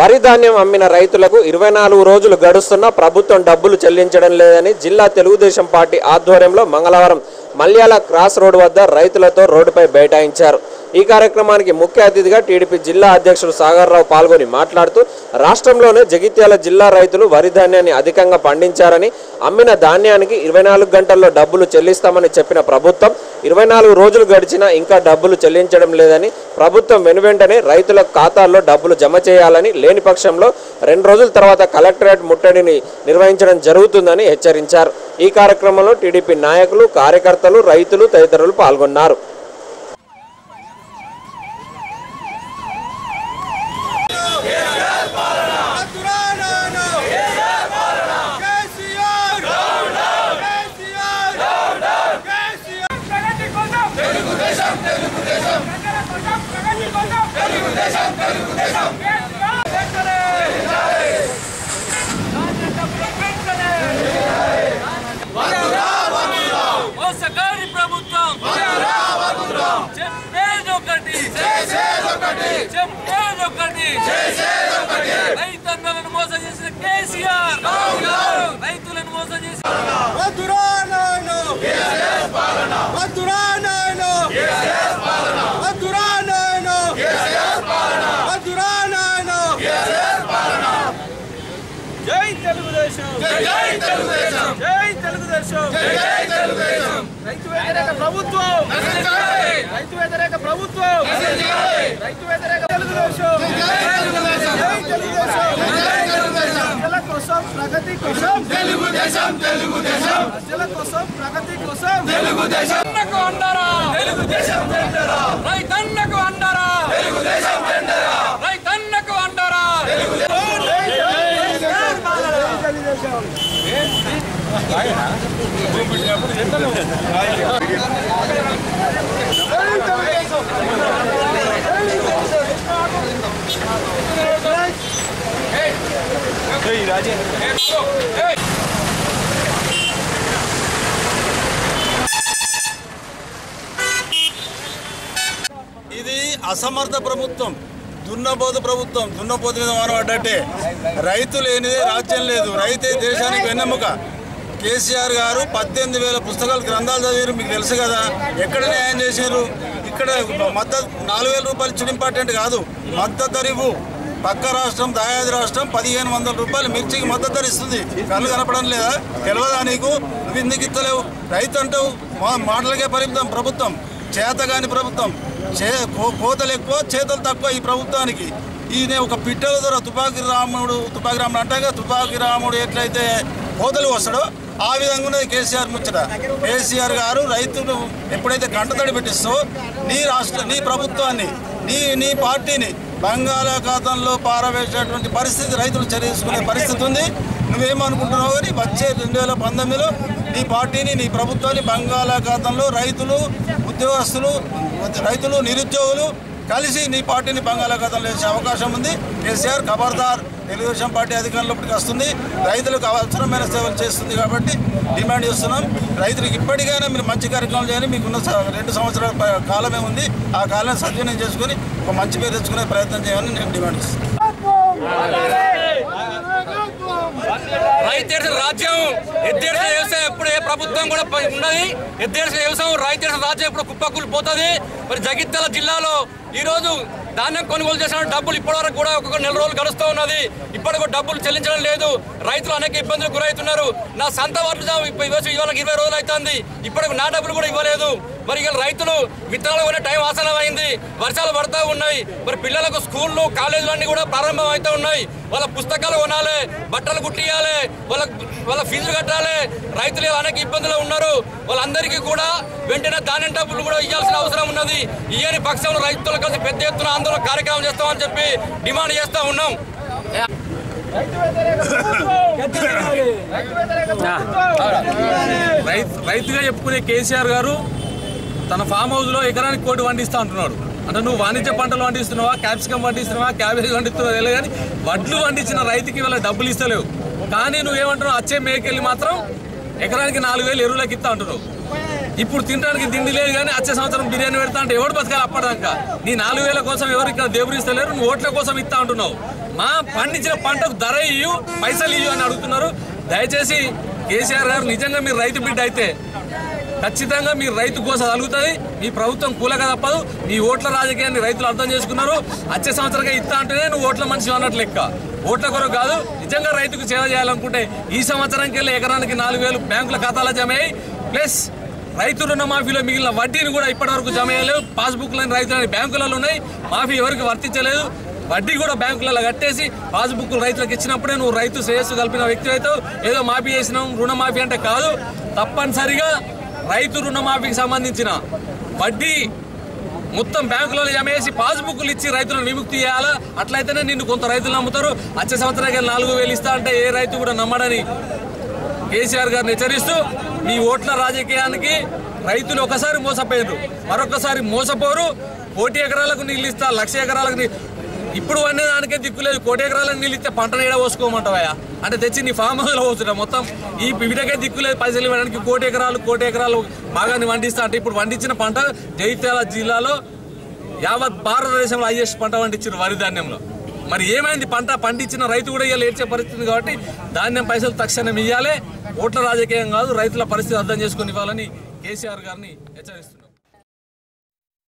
వరి ధాన్యం అమ్మిన రైతులకు 24 రోజులు గడుస్తున్నా ప్రభుత్వం డబ్బులు చెల్లించడం లేదని జిల్లా తెలుగుదేశం పార్టీ ఆధ్వర్యంలో మంగళవారం మల్యాల క్రాస్ రోడ్ వద్ద రైతులతో రోడ్డుపై బైఠాయించారు। ఈ కార్యక్రమానికి ముఖ్య అతిథిగా టీడీపీ జిల్లా అధ్యక్షుడు సాగర్రావు పాల్గొని మాట్లాడుతూ రాష్ట్రంలోనే జగిత్యాల జిల్లా రైతులు వరి ధాన్యాన్ని అధికంగా పండించారని, అమ్మిన ధాన్యానికి 24 గంటల్లో డబ్బులు చెల్లిస్తామని చెప్పిన ప్రభుత్వం 24 రోజులు గడిచినా ఇంకా డబ్బులు చెల్లించడం లేదని, ప్రభుత్వం వెనువెంటనే రైతుల ఖాతాల్లో డబ్బులు జమ చేయాలని, లేని పక్షంలో 2 రోజుల తర్వాత కలెక్టరేట్ ముట్టడిని నిర్వహించడం జరుగుతుందని హెచ్చరించారు। ఈ కార్యక్రమంలో టీడీపీ నాయకులు, కార్యకర్తలు, రైతులు తదితరులు పాల్గొన్నారు। రైతులను మోసం చేసిన కేసీఆర్ రైతులను మోసం చేసిన జై తెలుగుదేశం, జై తెలుగుదేశం, జై తెలుగుదేశం, జై తెలుగుదేశం। రైతు వ్యతిరేక ప్రభుత్వం, రైతు వ్యతిరేక ప్రభుత్వం, రైతు వ్యతిరేక తెలుగుదేశం, జై తెలుగుదేశం, జై తెలుగుదేశం, జై తెలుగుదేశం। ప్రజల కోసం, ప్రగతి కోసం తెలుగుదేశం, తెలుగుదేశం, ప్రజల కోసం, ప్రగతి కోసం తెలుగుదేశం। అన్నకు అండరా తెలుగుదేశం జెండరా, రైతన్నకు అండరా తెలుగుదేశం జెండరా, రైతన్నకు అండరా తెలుగుదేశం। ఇది అసమర్థ ప్రభుత్వం, దున్నపోతు ప్రభుత్వం, దున్నపోతు మీద మానబడ్డట్టే। రైతు లేనిదే రాజ్యం లేదు, రైతే దేశానికి వెన్నెముక। కేసీఆర్ గారు 18,000 పుస్తకాలు, గ్రంథాలు చదివారు, మీకు తెలుసు కదా। ఎక్కడ న్యాయం చేశారు? ఇక్కడ మద్దతు 4,000 రూపాయలు ఇచ్చడం ఇంపార్టెంట్ కాదు, మద్దతు ధరివు పక్క రాష్ట్రం దాయాది రాష్ట్రం 1,500 రూపాయలు మిర్చికి మద్దతు ధరిస్తుంది। కళ్ళు కనపడం లేదా? తెలియదా నీకు? నువ్వు ఎందుకు ఇస్తలేవు? రైతు అంటావు, మాటలకే పరిమితం ప్రభుత్వం, చేతగాని ప్రభుత్వం, కోతలు ఎక్కువ చేతలు తక్కువ ఈ ప్రభుత్వానికి। ఈయన ఒక పిట్టల ద్వారా తుపాకి రాముడు అంటాగా, తుపాకి రాముడు ఎట్లయితే కోతలు వస్తాడో ఆ విధంగా ఉన్నది కేసీఆర్ ముచ్చట। కేసీఆర్ గారు రైతులు ఎప్పుడైతే కంటతడి పెట్టిస్తో నీ ప్రభుత్వాన్ని, నీ పార్టీని బంగాళాఖాతంలో పారవేసేటువంటి పరిస్థితి రైతులు చర్యసుకునే పరిస్థితి ఉంది। నువ్వేమనుకుంటున్నావు కానీ వచ్చే 2019లో నీ పార్టీని, నీ ప్రభుత్వాన్ని బంగాళాఖాతంలో రైతులు, ఉద్యోగస్తులు, రైతులు, నిరుద్యోగులు కలిసి నీ పార్టీని బంగాళాఖాతంలో వేసే అవకాశం ఉంది। కేసీఆర్ ఖబర్దార్, తెలుగుదేశం పార్టీ అధికారంలోకి వస్తుంది, రైతులకు అవసరమైన సేవలు చేస్తుంది కాబట్టి డిమాండ్ చేస్తున్నాం। రైతులకు ఇప్పటికైనా మీరు మంచి కార్యక్రమాలు చేయాలి, మీకున్న 2 సంవత్సరాల కాలమే ఉంది, ఆ కాలాన్ని సద్వినియోగం చేసుకుని ఒక మంచి పేరు తెచ్చుకునే ప్రయత్నం చేయాలని నేను డిమాండ్ చేస్తున్నాను। రైతు రాజ్యం, ఎద్దేసిన వ్యవసాయం ఎప్పుడు ఏ ప్రభుత్వం కూడా ఉన్నది, ఎద్దేసిన వ్యవసాయం రైతు రాజ్యం ఇప్పుడు కుప్పకూలిపోతుంది। మరి జగిత్యాల జిల్లాలో ఈరోజు ధాన్యం కొనుగోలు చేసిన డబ్బులు ఇప్పటివరకు కూడా ఒక్కొక్క 4 రోజులు గడుస్తూ ఉన్నది, ఇప్పటికి డబ్బులు చెల్లించడం లేదు। రైతులు అనేక ఇబ్బందులకు గురవుతున్నారు। నా సొంత వడ్లు ఇవాళ 20 రోజులు అవుతుంది, ఇప్పటికి నా డబ్బులు కూడా ఇవ్వలేదు। మరి ఇవాళ రైతులు విత్తనాలు కొనే టైం ఆసనం అయింది, వర్షాలు పడుతూ ఉన్నాయి, మరి పిల్లలకు స్కూళ్ళు, కాలేజీలు అన్నీ కూడా ప్రారంభం అవుతూ ఉన్నాయి। వాళ్ళ పుస్తకాలు కొనాలి, బట్టలు కుట్టియాలి, వాళ్ళ ఫీజులు కట్టాలి। రైతులు అనేక ఇబ్బందులు ఉన్నారు, వాళ్ళందరికీ కూడా వెంటనే ధాన్యం డబ్బులు కూడా ఇవ్వాల్సిన అవసరం ఉన్నది। ఇయ్యని పక్షంలో రైతులు కలిసి పెద్ద ఎత్తున ఆందోళన కార్యక్రమం చేస్తామని చెప్పి డిమాండ్ చేస్తూ ఉన్నాం। రైతుగా చెప్పుకునే కేసీఆర్ గారు తన ఫామ్ హౌస్ లో ఎకరానికి 1 కోటి పండిస్తా అంటున్నాడు। అంటే నువ్వు వాణిజ్య పంటలు పండిస్తున్నావా, క్యాప్సికమ్ పండిస్తున్నావా, క్యాబేజీ పండిస్తున్నావా తెలియదు కానీ వడ్లు పండించిన రైతుకి వాళ్ళ డబ్బులు ఇస్తలేవు। కానీ నువ్వేమంటున్నావు, వచ్చే మేకెళ్ళి మాత్రం ఎకరానికి 4,000 ఎరువులకి ఇస్తా అంటున్నావు। ఇప్పుడు తినడానికి తిండి లేదు కానీ వచ్చే సంవత్సరం బిర్యానీ పెడతా అంటే ఎవడు బతకాలి అప్పటిదాకా? నీ 4,000 కోసం ఎవరు ఇక్కడ దేవుడిస్తలేరు, నువ్వు ఓట్ల కోసం ఇస్తా అంటున్నావు. మా పండించిన పంటకు ధర ఇయ్యు, పైసలు ఇయ్యు అని అడుగుతున్నారు. దయచేసి కేసీఆర్ గారు నిజంగా మీరు రైతు బిడ్డ అయితే ఖచ్చితంగా మీరు రైతు కోసం కలుగుతుంది. మీ ప్రభుత్వం కూలక తప్పదు. మీ ఓట్ల రాజకీయాన్ని రైతులు అర్థం చేసుకున్నారు. వచ్చే సంవత్సరంగా ఇస్తా అంటేనే నువ్వు ఓట్ల మనిషి అన్నట్లు లెక్క. ఓట్ల కొరకు కాదు, నిజంగా రైతుకు సేవ చేయాలనుకుంటే ఈ సంవత్సరానికి వెళ్ళి ఎకరానికి 4,000 బ్యాంకుల ఖాతాలో జమ అయ్యి ప్లస్ రైతు రుణమాఫీలో మిగిలిన వడ్డీని కూడా ఇప్పటి వరకు జమ చేయలేదు. పాస్బుక్లని రైతులని బ్యాంకులలో ఉన్నాయి, మాఫీ ఎవరికి వర్తించలేదు. వడ్డీ కూడా బ్యాంకులలో కట్టేసి పాస్బుక్లు రైతులకు ఇచ్చినప్పుడే నువ్వు రైతు శ్రేయస్సు కల్పిన వ్యక్తి అవుతావు. ఏదో మాఫీ చేసినాం రుణమాఫీ అంటే కాదు, తప్పనిసరిగా రైతు రుణమాఫీకి సంబంధించిన వడ్డీ మొత్తం బ్యాంకులలో జమ చేసి పాస్బుక్లు ఇచ్చి రైతులను విముక్తి చేయాలా. అట్లయితేనే నిన్ను కొంత రైతులు నమ్ముతారు. వచ్చే సంవత్సరానికి 4,000 ఇస్తా అంటే ఏ రైతు కూడా నమ్మడని కేసీఆర్ గారిని హెచ్చరిస్తూ, మీ ఓట్ల రాజకీయానికి రైతులు ఒకసారి మోసపోయారు, మరొకసారి మోసపోరు. 1,00,000 ఎకరాలకు నీళ్ళు ఇస్తా, 1,00,000 ఎకరాలకు ఇప్పుడు వండే దానికే దిక్కులేదు. 1,00,000 ఎకరాలకు నీళ్ళు ఇస్తే పంట నీడ పోసుకోమంటావా? అంటే తెచ్చి నీ ఫామ్ హౌస్లో పోతుంటా మొత్తం. ఈ వీటికే దిక్కులేదు పైసలు ఇవ్వడానికి. 1,00,000 ఎకరాలు బాగానే వండిస్తా అంటే ఇప్పుడు వండించిన పంట జగిత్యాల జిల్లాలో యావత్ భారతదేశంలో హైయెస్ట్ పంట పండించారు వరి ధాన్యంలో. మరి ఏమైంది? పంట పండించిన రైతు కూడా ఇవాళ ఏడ్చే పరిస్థితి. కాబట్టి ధాన్యం పైసలు తక్షణం ఇవ్వాలి. ఓట్ల రాజకీయం కాదు, రైతుల పరిస్థితి అర్థం చేసుకుని ఇవ్వాలని కేసీఆర్ గారిని హెచ్చరిస్తున్నారు.